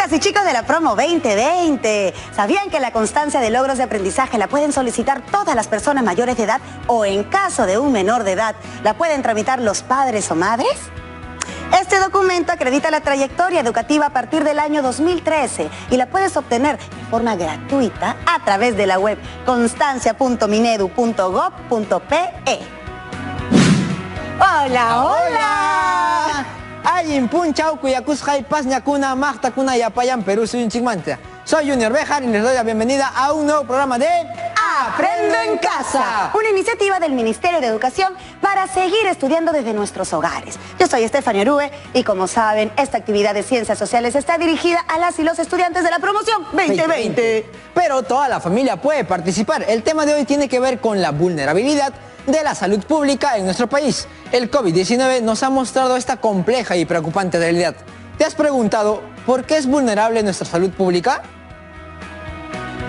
Chicas y chicos de la promo 2020, ¿sabían que la constancia de logros de aprendizaje la pueden solicitar todas las personas mayores de edad o en caso de un menor de edad, la pueden tramitar los padres o madres? Este documento acredita la trayectoria educativa a partir del año 2013 y la puedes obtener de forma gratuita a través de la web constancia.minedu.gov.pe. ¡Hola, hola! Ayin punchau cuyakusjay pasñacuna magtacuna yapayan Perú suyunchigmante. Soy Junior Bejar y les doy la bienvenida a un nuevo programa de Aprendo en Casa, una iniciativa del Ministerio de Educación para seguir estudiando desde nuestros hogares. Yo soy Estefania Orue y como saben, esta actividad de ciencias sociales está dirigida a las y los estudiantes de la promoción 2020. Pero toda la familia puede participar. El tema de hoy tiene que ver con la vulnerabilidad de la salud pública en nuestro país. El COVID-19 nos ha mostrado esta compleja y preocupante realidad. ¿Te has preguntado por qué es vulnerable nuestra salud pública?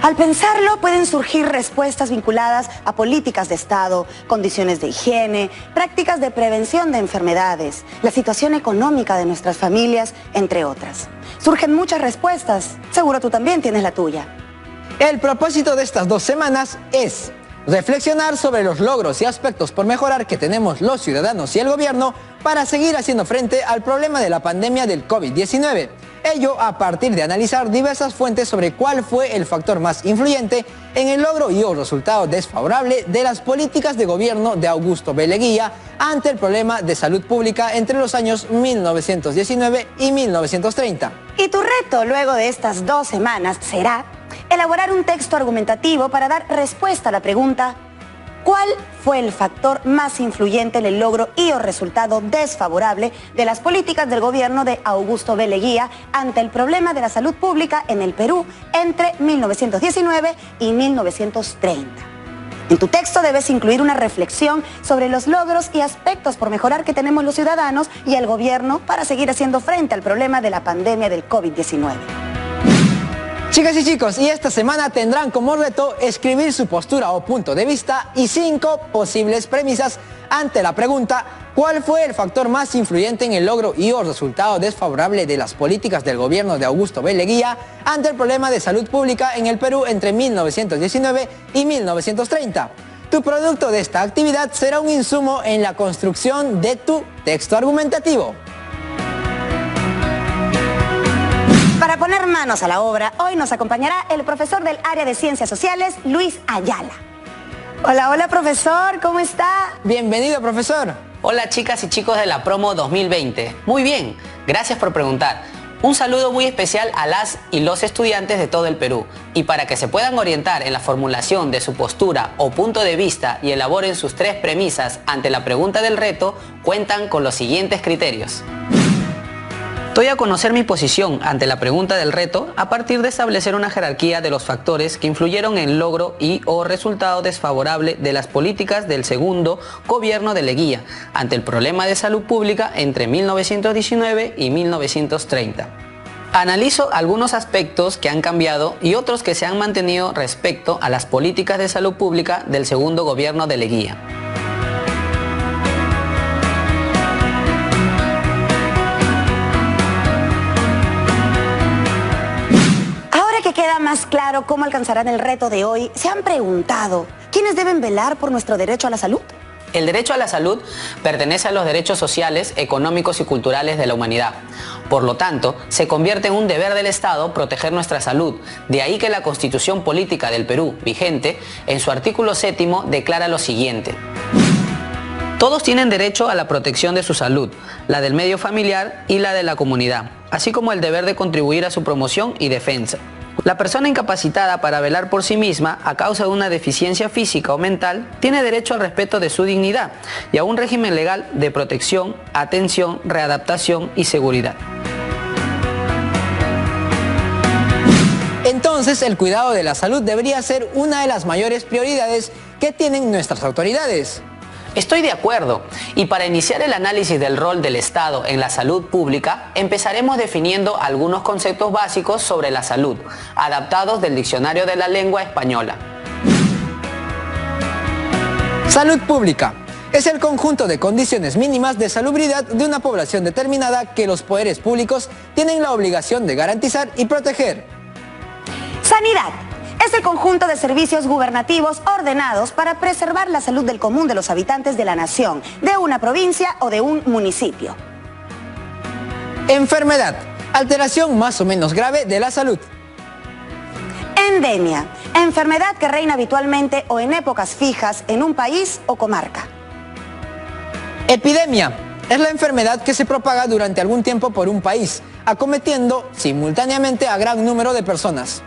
Al pensarlo, pueden surgir respuestas vinculadas a políticas de Estado, condiciones de higiene, prácticas de prevención de enfermedades, la situación económica de nuestras familias, entre otras. Surgen muchas respuestas, seguro tú también tienes la tuya. El propósito de estas 2 semanas es reflexionar sobre los logros y aspectos por mejorar que tenemos los ciudadanos y el gobierno para seguir haciendo frente al problema de la pandemia del COVID-19. Ello a partir de analizar diversas fuentes sobre cuál fue el factor más influyente en el logro y o resultado desfavorable de las políticas de gobierno de Augusto B. Leguía ante el problema de salud pública entre los años 1919 y 1930. Y tu reto luego de estas 2 semanas será elaborar un texto argumentativo para dar respuesta a la pregunta: ¿cuál fue el factor más influyente en el logro y o resultado desfavorable de las políticas del gobierno de Augusto B. Leguía ante el problema de la salud pública en el Perú entre 1919 y 1930? En tu texto debes incluir una reflexión sobre los logros y aspectos por mejorar que tenemos los ciudadanos y el gobierno para seguir haciendo frente al problema de la pandemia del COVID-19. Chicas y chicos, y esta semana tendrán como reto escribir su postura o punto de vista y 5 posibles premisas ante la pregunta: ¿cuál fue el factor más influyente en el logro y o resultado desfavorable de las políticas del gobierno de Augusto B. Leguía ante el problema de salud pública en el Perú entre 1919 y 1930? Tu producto de esta actividad será un insumo en la construcción de tu texto argumentativo. Para poner manos a la obra, hoy nos acompañará el profesor del área de Ciencias Sociales, Luis Ayala. Hola, hola profesor, ¿cómo está? Bienvenido, profesor. Hola chicas y chicos de la promo 2020. Muy bien, gracias por preguntar. Un saludo muy especial a las y los estudiantes de todo el Perú. Y para que se puedan orientar en la formulación de su postura o punto de vista y elaboren sus 3 premisas ante la pregunta del reto, cuentan con los siguientes criterios. Doy a conocer mi posición ante la pregunta del reto a partir de establecer una jerarquía de los factores que influyeron en el logro y o resultado desfavorable de las políticas del segundo gobierno de Leguía ante el problema de salud pública entre 1919 y 1930. Analizo algunos aspectos que han cambiado y otros que se han mantenido respecto a las políticas de salud pública del segundo gobierno de Leguía. Que queda más claro cómo alcanzarán el reto de hoy, ¿se han preguntado quiénes deben velar por nuestro derecho a la salud? El derecho a la salud pertenece a los derechos sociales, económicos y culturales de la humanidad. Por lo tanto, se convierte en un deber del Estado proteger nuestra salud. De ahí que la Constitución Política del Perú, vigente, en su artículo 7º, declara lo siguiente: todos tienen derecho a la protección de su salud, la del medio familiar y la de la comunidad, así como el deber de contribuir a su promoción y defensa. La persona incapacitada para velar por sí misma a causa de una deficiencia física o mental tiene derecho al respeto de su dignidad y a un régimen legal de protección, atención, readaptación y seguridad. Entonces, el cuidado de la salud debería ser una de las mayores prioridades que tienen nuestras autoridades. Estoy de acuerdo, y para iniciar el análisis del rol del Estado en la salud pública, empezaremos definiendo algunos conceptos básicos sobre la salud, adaptados del Diccionario de la Lengua Española. Salud pública. Es el conjunto de condiciones mínimas de salubridad de una población determinada que los poderes públicos tienen la obligación de garantizar y proteger. Sanidad es el conjunto de servicios gubernativos ordenados para preservar la salud del común de los habitantes de la nación, de una provincia o de un municipio. Enfermedad, alteración más o menos grave de la salud. Endemia, enfermedad que reina habitualmente o en épocas fijas en un país o comarca. Epidemia, es la enfermedad que se propaga durante algún tiempo por un país, acometiendo simultáneamente a gran número de personas.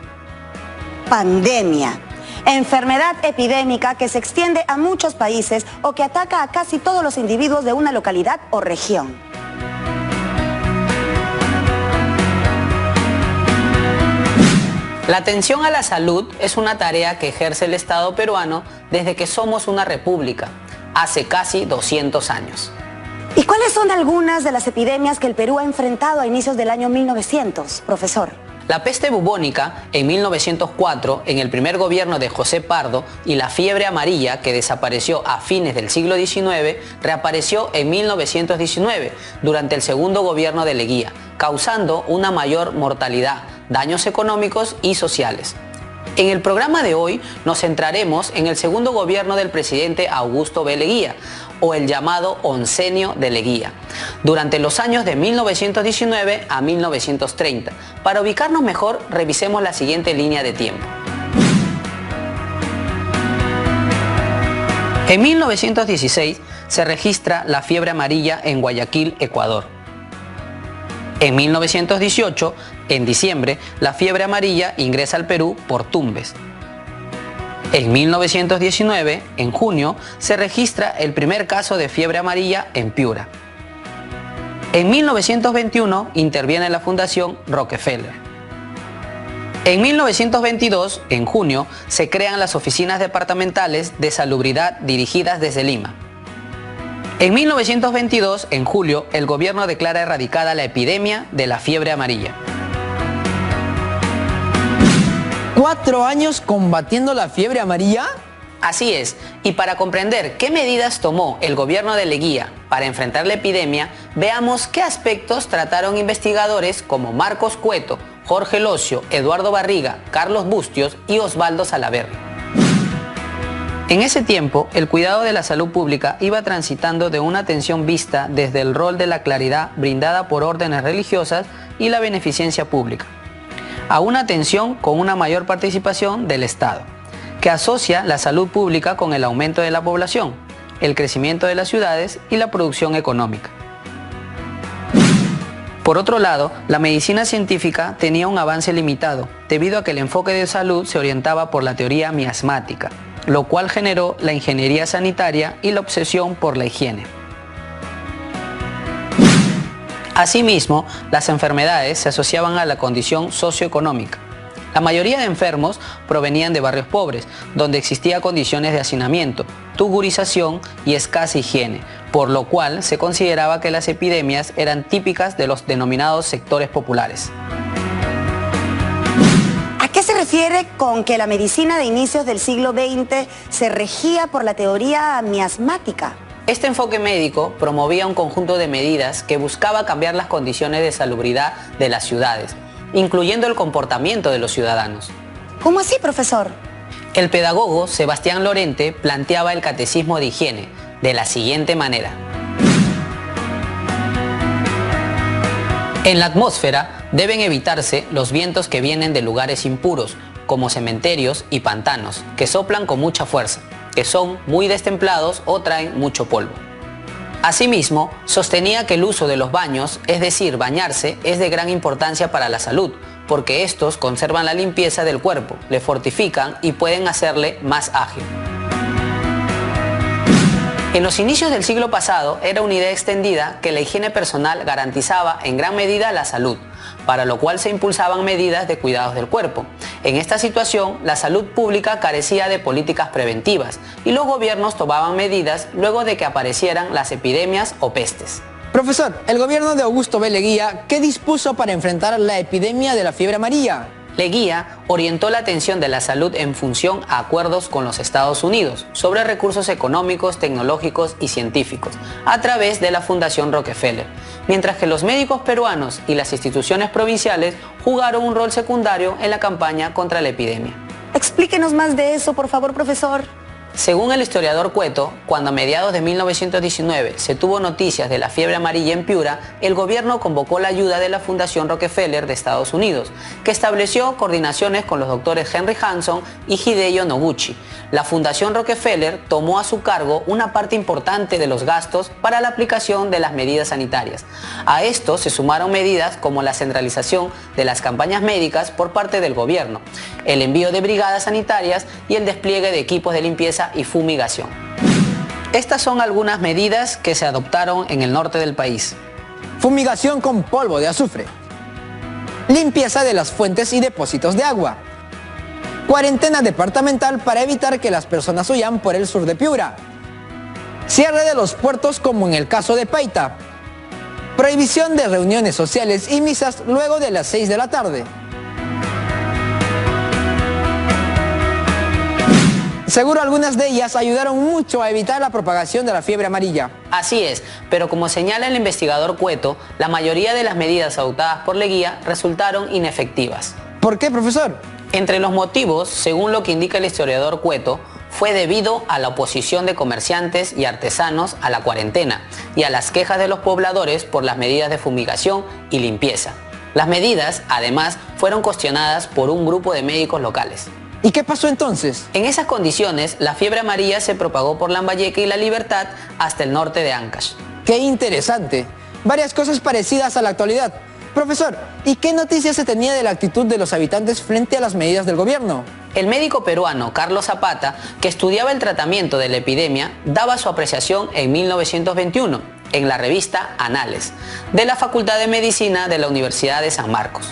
Pandemia, enfermedad epidémica que se extiende a muchos países o que ataca a casi todos los individuos de una localidad o región. La atención a la salud es una tarea que ejerce el Estado peruano desde que somos una república, hace casi 200 años. ¿Y cuáles son algunas de las epidemias que el Perú ha enfrentado a inicios del año 1900, profesor? La peste bubónica en 1904, en el primer gobierno de José Pardo, y la fiebre amarilla, que desapareció a fines del siglo XIX, reapareció en 1919, durante el segundo gobierno de Leguía, causando una mayor mortalidad, daños económicos y sociales. En el programa de hoy nos centraremos en el segundo gobierno del presidente Augusto B. Leguía, o el llamado oncenio de Leguía, durante los años de 1919 a 1930. Para ubicarnos mejor, revisemos la siguiente línea de tiempo. En 1916 se registra la fiebre amarilla en Guayaquil, Ecuador. En 1918, en diciembre, la fiebre amarilla ingresa al Perú por Tumbes. En 1919, en junio, se registra el primer caso de fiebre amarilla en Piura. En 1921 interviene la Fundación Rockefeller. En 1922, en junio, se crean las oficinas departamentales de salubridad dirigidas desde Lima. En 1922, en julio, el gobierno declara erradicada la epidemia de la fiebre amarilla. 4 años combatiendo la fiebre amarilla. Así es, y para comprender qué medidas tomó el gobierno de Leguía para enfrentar la epidemia, veamos qué aspectos trataron investigadores como Marcos Cueto, Jorge Locio, Eduardo Barriga, Carlos Bustios y Osvaldo Salaverry. En ese tiempo, el cuidado de la salud pública iba transitando de una atención vista desde el rol de la claridad brindada por órdenes religiosas y la beneficencia pública, a una atención con una mayor participación del Estado, que asocia la salud pública con el aumento de la población, el crecimiento de las ciudades y la producción económica. Por otro lado, la medicina científica tenía un avance limitado, debido a que el enfoque de salud se orientaba por la teoría miasmática, lo cual generó la ingeniería sanitaria y la obsesión por la higiene. Asimismo, las enfermedades se asociaban a la condición socioeconómica. La mayoría de enfermos provenían de barrios pobres, donde existían condiciones de hacinamiento, tugurización y escasa higiene, por lo cual se consideraba que las epidemias eran típicas de los denominados sectores populares. ¿A qué se refiere con que la medicina de inicios del siglo XX se regía por la teoría miasmática? Este enfoque médico promovía un conjunto de medidas que buscaba cambiar las condiciones de salubridad de las ciudades, incluyendo el comportamiento de los ciudadanos. ¿Cómo así, profesor? El pedagogo Sebastián Lorente planteaba el catecismo de higiene de la siguiente manera. En la atmósfera deben evitarse los vientos que vienen de lugares impuros, como cementerios y pantanos, que soplan con mucha fuerza, que son muy destemplados o traen mucho polvo. Asimismo, sostenía que el uso de los baños, es decir, bañarse, es de gran importancia para la salud, porque estos conservan la limpieza del cuerpo, le fortifican y pueden hacerle más ágil. En los inicios del siglo pasado era una idea extendida que la higiene personal garantizaba en gran medida la salud, para lo cual se impulsaban medidas de cuidados del cuerpo. En esta situación, la salud pública carecía de políticas preventivas y los gobiernos tomaban medidas luego de que aparecieran las epidemias o pestes. Profesor, el gobierno de Augusto B. Leguía, ¿qué dispuso para enfrentar la epidemia de la fiebre amarilla? Leguía orientó la atención de la salud en función a acuerdos con los Estados Unidos sobre recursos económicos, tecnológicos y científicos a través de la Fundación Rockefeller, mientras que los médicos peruanos y las instituciones provinciales jugaron un rol secundario en la campaña contra la epidemia. Explíquenos más de eso, por favor, profesor. Según el historiador Cueto, cuando a mediados de 1919 se tuvo noticias de la fiebre amarilla en Piura, el gobierno convocó la ayuda de la Fundación Rockefeller de Estados Unidos, que estableció coordinaciones con los doctores Henry Hanson y Hideo Noguchi. La Fundación Rockefeller tomó a su cargo una parte importante de los gastos para la aplicación de las medidas sanitarias. A esto se sumaron medidas como la centralización de las campañas médicas por parte del gobierno, el envío de brigadas sanitarias y el despliegue de equipos de limpieza y fumigación. Estas son algunas medidas que se adoptaron en el norte del país. Fumigación con polvo de azufre. Limpieza de las fuentes y depósitos de agua. Cuarentena departamental para evitar que las personas huyan por el sur de Piura. Cierre de los puertos como en el caso de Paita. Prohibición de reuniones sociales y misas luego de las 6 de la tarde. Seguro algunas de ellas ayudaron mucho a evitar la propagación de la fiebre amarilla. Así es, pero como señala el investigador Cueto, la mayoría de las medidas adoptadas por Leguía resultaron inefectivas. ¿Por qué, profesor? Entre los motivos, según lo que indica el historiador Cueto, fue debido a la oposición de comerciantes y artesanos a la cuarentena y a las quejas de los pobladores por las medidas de fumigación y limpieza. Las medidas, además, fueron cuestionadas por un grupo de médicos locales. ¿Y qué pasó entonces? En esas condiciones, la fiebre amarilla se propagó por Lambayeque y La Libertad hasta el norte de Ancash. ¡Qué interesante! Varias cosas parecidas a la actualidad. Profesor, ¿y qué noticias se tenía de la actitud de los habitantes frente a las medidas del gobierno? El médico peruano Carlos Zapata, que estudiaba el tratamiento de la epidemia, daba su apreciación en 1921 en la revista Anales, de la Facultad de Medicina de la Universidad de San Marcos.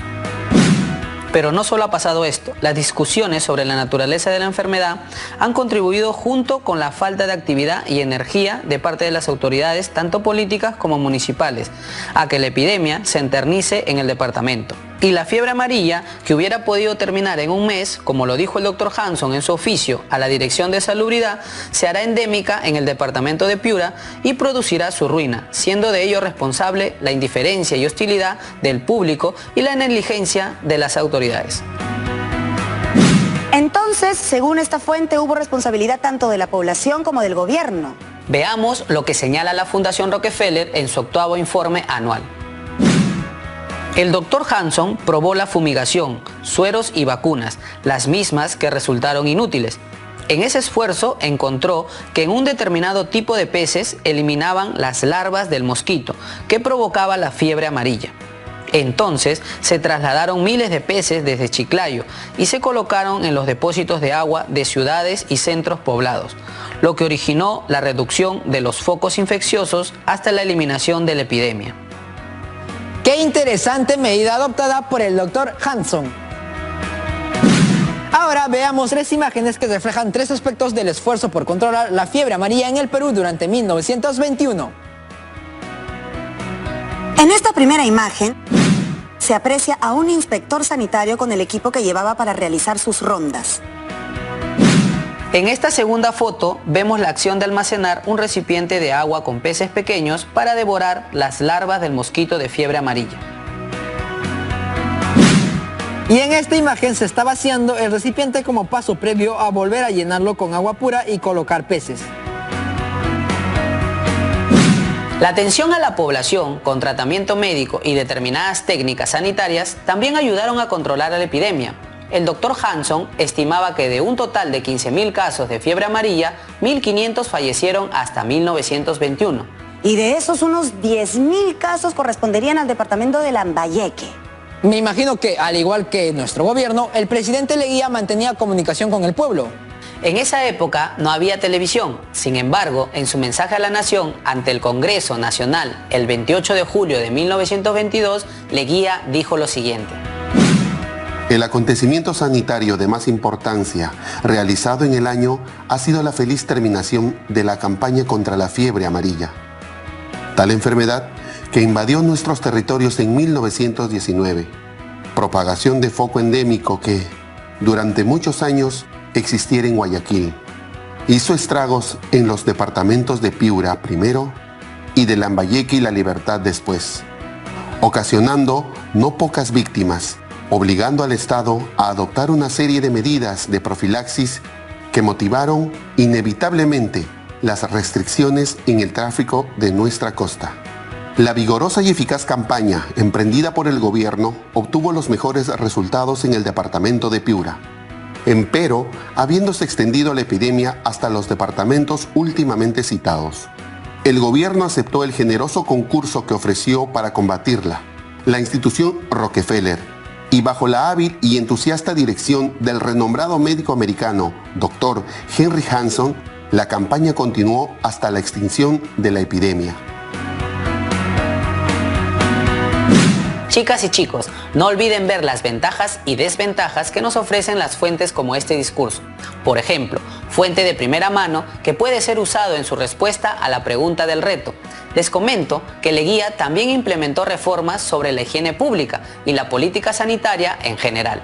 Pero no solo ha pasado esto, las discusiones sobre la naturaleza de la enfermedad han contribuido junto con la falta de actividad y energía de parte de las autoridades, tanto políticas como municipales, a que la epidemia se enternice en el departamento. Y la fiebre amarilla, que hubiera podido terminar en un mes, como lo dijo el doctor Hanson en su oficio a la Dirección de Salubridad, se hará endémica en el departamento de Piura y producirá su ruina, siendo de ello responsable la indiferencia y hostilidad del público y la negligencia de las autoridades. Entonces, según esta fuente, hubo responsabilidad tanto de la población como del gobierno. Veamos lo que señala la Fundación Rockefeller en su 8º informe anual. El doctor Hanson probó la fumigación, sueros y vacunas, las mismas que resultaron inútiles. En ese esfuerzo encontró que en un determinado tipo de peces eliminaban las larvas del mosquito que provocaba la fiebre amarilla. Entonces se trasladaron miles de peces desde Chiclayo y se colocaron en los depósitos de agua de ciudades y centros poblados, lo que originó la reducción de los focos infecciosos hasta la eliminación de la epidemia. ¡Qué interesante medida adoptada por el doctor Hanson! Ahora veamos 3 imágenes que reflejan 3 aspectos del esfuerzo por controlar la fiebre amarilla en el Perú durante 1921. En esta primera imagen se aprecia a un inspector sanitario con el equipo que llevaba para realizar sus rondas. En esta segunda foto vemos la acción de almacenar un recipiente de agua con peces pequeños para devorar las larvas del mosquito de fiebre amarilla. Y en esta imagen se está vaciando el recipiente como paso previo a volver a llenarlo con agua pura y colocar peces. La atención a la población con tratamiento médico y determinadas técnicas sanitarias también ayudaron a controlar la epidemia. El doctor Hanson estimaba que de un total de 15.000 casos de fiebre amarilla, 1.500 fallecieron hasta 1921. Y de esos, unos 10.000 casos corresponderían al departamento de Lambayeque. Me imagino que, al igual que nuestro gobierno, el presidente Leguía mantenía comunicación con el pueblo. En esa época no había televisión. Sin embargo, en su mensaje a la nación ante el Congreso Nacional el 28 de julio de 1922, Leguía dijo lo siguiente. El acontecimiento sanitario de más importancia realizado en el año ha sido la feliz terminación de la campaña contra la fiebre amarilla. Tal enfermedad que invadió nuestros territorios en 1919, propagación de foco endémico que, durante muchos años, existiera en Guayaquil. Hizo estragos en los departamentos de Piura primero y de Lambayeque y La Libertad después, ocasionando no pocas víctimas, obligando al Estado a adoptar una serie de medidas de profilaxis que motivaron inevitablemente las restricciones en el tráfico de nuestra costa. La vigorosa y eficaz campaña emprendida por el gobierno obtuvo los mejores resultados en el departamento de Piura. Empero, habiéndose extendido la epidemia hasta los departamentos últimamente citados, el gobierno aceptó el generoso concurso que ofreció para combatirla la institución Rockefeller, y bajo la hábil y entusiasta dirección del renombrado médico americano, Dr. Henry Hanson, la campaña continuó hasta la extinción de la epidemia. Chicas y chicos, no olviden ver las ventajas y desventajas que nos ofrecen las fuentes como este discurso. Por ejemplo, fuente de primera mano que puede ser usado en su respuesta a la pregunta del reto. Les comento que Leguía también implementó reformas sobre la higiene pública y la política sanitaria en general.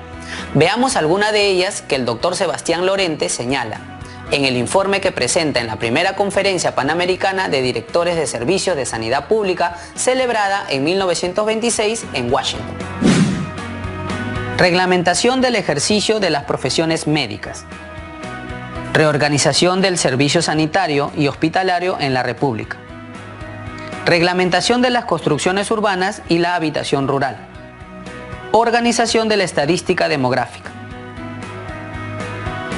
Veamos alguna de ellas que el doctor Sebastián Lorente señala en el informe que presenta en la primera conferencia panamericana de directores de servicios de sanidad pública celebrada en 1926 en Washington. Reglamentación del ejercicio de las profesiones médicas. Reorganización del servicio sanitario y hospitalario en la República. Reglamentación de las construcciones urbanas y la habitación rural. Organización de la estadística demográfica.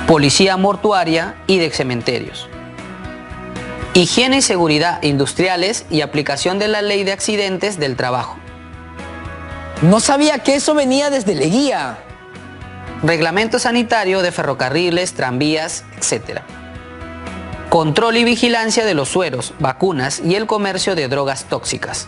Policía mortuaria y de cementerios. Higiene y seguridad industriales y aplicación de la ley de accidentes del trabajo. No sabía que eso venía desde Leguía. Reglamento sanitario de ferrocarriles, tranvías, etc. Control y vigilancia de los sueros, vacunas y el comercio de drogas tóxicas.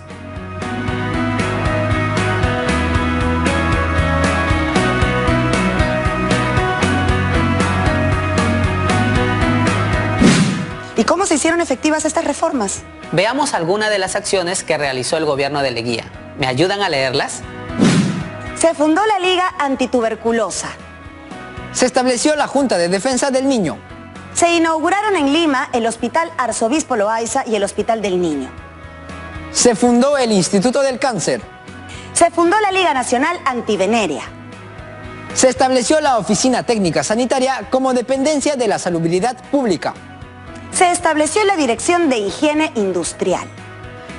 ¿Y cómo se hicieron efectivas estas reformas? Veamos algunas de las acciones que realizó el gobierno de Leguía. ¿Me ayudan a leerlas? Se fundó la Liga Antituberculosa. Se estableció la Junta de Defensa del Niño. Se inauguraron en Lima el Hospital Arzobispo Loaiza y el Hospital del Niño. Se fundó el Instituto del Cáncer. Se fundó la Liga Nacional Antivenérea. Se estableció la Oficina Técnica Sanitaria como dependencia de la Salubridad Pública. Se estableció la Dirección de Higiene Industrial.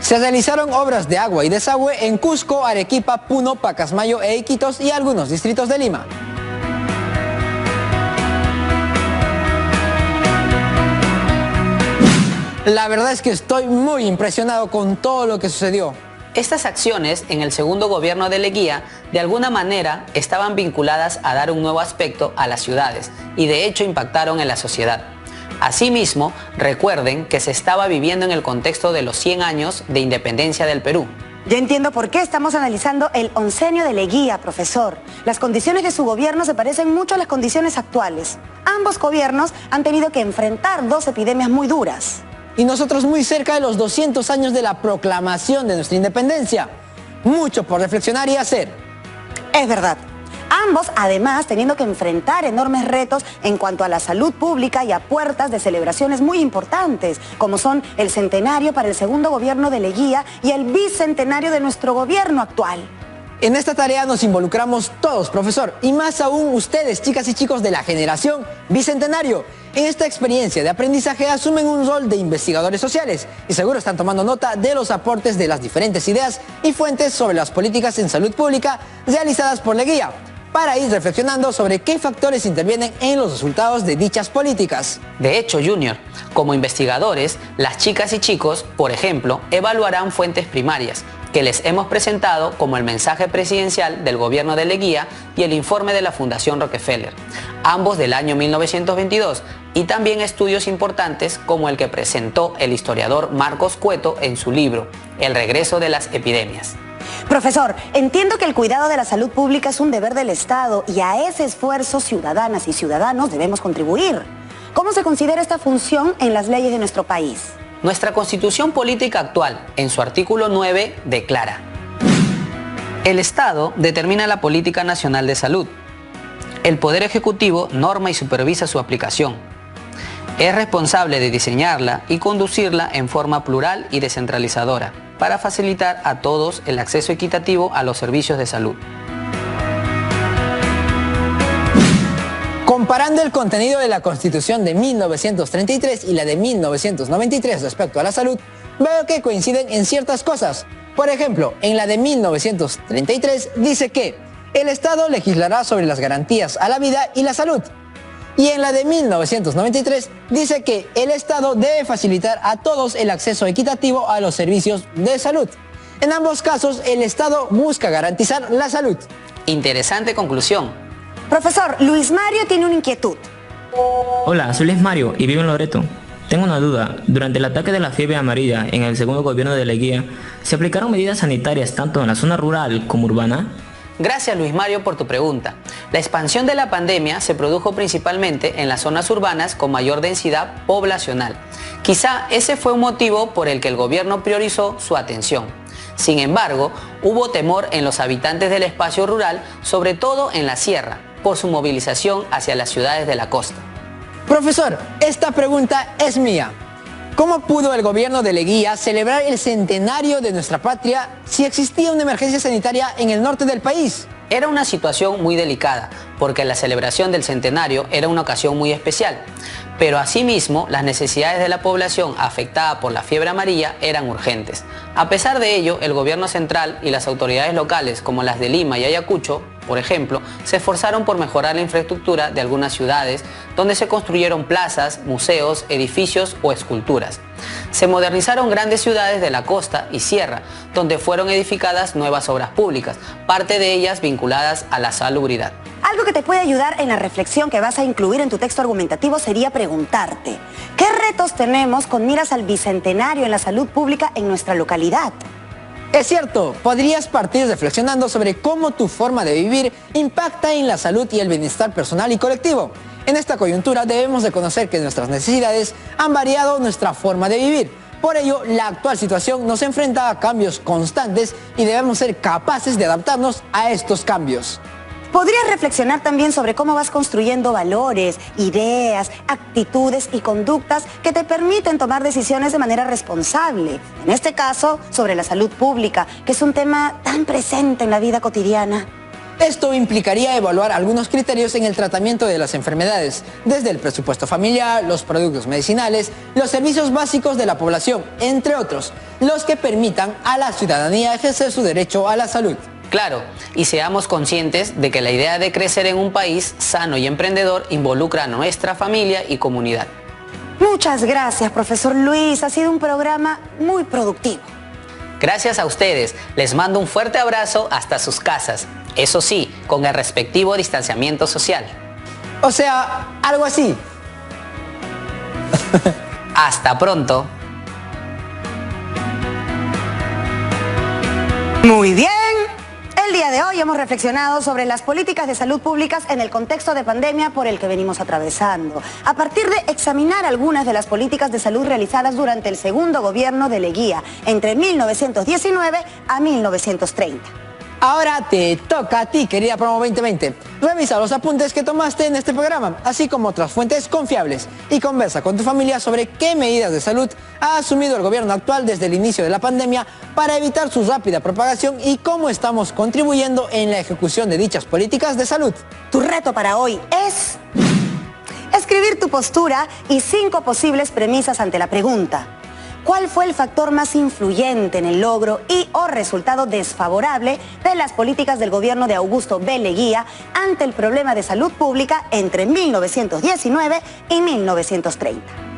Se realizaron obras de agua y desagüe en Cusco, Arequipa, Puno, Pacasmayo e Iquitos y algunos distritos de Lima. La verdad es que estoy muy impresionado con todo lo que sucedió. Estas acciones en el segundo gobierno de Leguía de alguna manera estaban vinculadas a dar un nuevo aspecto a las ciudades y de hecho impactaron en la sociedad. Asimismo, recuerden que se estaba viviendo en el contexto de los 100 años de independencia del Perú. Ya entiendo por qué estamos analizando el oncenio de Leguía, profesor. Las condiciones de su gobierno se parecen mucho a las condiciones actuales. Ambos gobiernos han tenido que enfrentar dos epidemias muy duras. Y nosotros muy cerca de los 200 años de la proclamación de nuestra independencia. Mucho por reflexionar y hacer. Es verdad. Ambos, además, teniendo que enfrentar enormes retos en cuanto a la salud pública y a puertas de celebraciones muy importantes, como son el centenario para el segundo gobierno de Leguía y el bicentenario de nuestro gobierno actual. En esta tarea nos involucramos todos, profesor, y más aún ustedes, chicas y chicos de la generación bicentenario. En esta experiencia de aprendizaje asumen un rol de investigadores sociales y seguro están tomando nota de los aportes de las diferentes ideas y fuentes sobre las políticas en salud pública realizadas por Leguía, para ir reflexionando sobre qué factores intervienen en los resultados de dichas políticas. De hecho, Junior, como investigadores, las chicas y chicos, por ejemplo, evaluarán fuentes primarias que les hemos presentado como el mensaje presidencial del gobierno de Leguía y el informe de la Fundación Rockefeller, ambos del año 1922, y también estudios importantes como el que presentó el historiador Marcos Cueto en su libro El regreso de las epidemias. Profesor, entiendo que el cuidado de la salud pública es un deber del Estado y a ese esfuerzo ciudadanas y ciudadanos debemos contribuir. ¿Cómo se considera esta función en las leyes de nuestro país? Nuestra Constitución Política actual, en su artículo 9, declara: El Estado determina la política nacional de salud. El Poder Ejecutivo norma y supervisa su aplicación. Es responsable de diseñarla y conducirla en forma plural y descentralizadora para facilitar a todos el acceso equitativo a los servicios de salud. Comparando el contenido de la Constitución de 1933 y la de 1993 respecto a la salud, veo que coinciden en ciertas cosas. Por ejemplo, en la de 1933 dice que el Estado legislará sobre las garantías a la vida y la salud. Y en la de 1993 dice que el Estado debe facilitar a todos el acceso equitativo a los servicios de salud. En ambos casos, el Estado busca garantizar la salud. Interesante conclusión. Profesor, Luis Mario tiene una inquietud. Hola, soy Luis Mario y vivo en Loreto. Tengo una duda. Durante el ataque de la fiebre amarilla en el segundo gobierno de Leguía, ¿se aplicaron medidas sanitarias tanto en la zona rural como urbana? Gracias, Luis Mario, por tu pregunta. La expansión de la pandemia se produjo principalmente en las zonas urbanas con mayor densidad poblacional. Quizá ese fue un motivo por el que el gobierno priorizó su atención. Sin embargo, hubo temor en los habitantes del espacio rural, sobre todo en la sierra, por su movilización hacia las ciudades de la costa. Profesor, esta pregunta es mía. ¿Cómo pudo el gobierno de Leguía celebrar el centenario de nuestra patria si existía una emergencia sanitaria en el norte del país? Era una situación muy delicada, porque la celebración del centenario era una ocasión muy especial. Pero asimismo, las necesidades de la población afectada por la fiebre amarilla eran urgentes. A pesar de ello, el gobierno central y las autoridades locales, como las de Lima y Ayacucho, por ejemplo, se esforzaron por mejorar la infraestructura de algunas ciudades, donde se construyeron plazas, museos, edificios o esculturas. Se modernizaron grandes ciudades de la costa y sierra, donde fueron edificadas nuevas obras públicas, parte de ellas vinculadas a la salubridad. Algo que te puede ayudar en la reflexión que vas a incluir en tu texto argumentativo sería preguntarte, ¿qué retos tenemos con miras al bicentenario en la salud pública en nuestra localidad? Es cierto, podrías partir reflexionando sobre cómo tu forma de vivir impacta en la salud y el bienestar personal y colectivo. En esta coyuntura debemos reconocer que nuestras necesidades han variado nuestra forma de vivir. Por ello, la actual situación nos enfrenta a cambios constantes y debemos ser capaces de adaptarnos a estos cambios. Podrías reflexionar también sobre cómo vas construyendo valores, ideas, actitudes y conductas que te permiten tomar decisiones de manera responsable. En este caso, sobre la salud pública, que es un tema tan presente en la vida cotidiana. Esto implicaría evaluar algunos criterios en el tratamiento de las enfermedades, desde el presupuesto familiar, los productos medicinales, los servicios básicos de la población, entre otros, los que permitan a la ciudadanía ejercer su derecho a la salud. Claro, y seamos conscientes de que la idea de crecer en un país sano y emprendedor involucra a nuestra familia y comunidad. Muchas gracias, profesor Luis. Ha sido un programa muy productivo. Gracias a ustedes. Les mando un fuerte abrazo hasta sus casas. Eso sí, con el respectivo distanciamiento social. O sea, algo así. Hasta pronto. Muy bien. El día de hoy hemos reflexionado sobre las políticas de salud públicas en el contexto de pandemia por el que venimos atravesando, a partir de examinar algunas de las políticas de salud realizadas durante el segundo gobierno de Leguía, entre 1919 a 1930. Ahora te toca a ti, querida Promo 2020. Revisa los apuntes que tomaste en este programa, así como otras fuentes confiables, y conversa con tu familia sobre qué medidas de salud ha asumido el gobierno actual desde el inicio de la pandemia para evitar su rápida propagación y cómo estamos contribuyendo en la ejecución de dichas políticas de salud. Tu reto para hoy es escribir tu postura y 5 posibles premisas ante la pregunta: ¿cuál fue el factor más influyente en el logro y o resultado desfavorable de las políticas del gobierno de Augusto B. Leguía ante el problema de salud pública entre 1919 y 1930?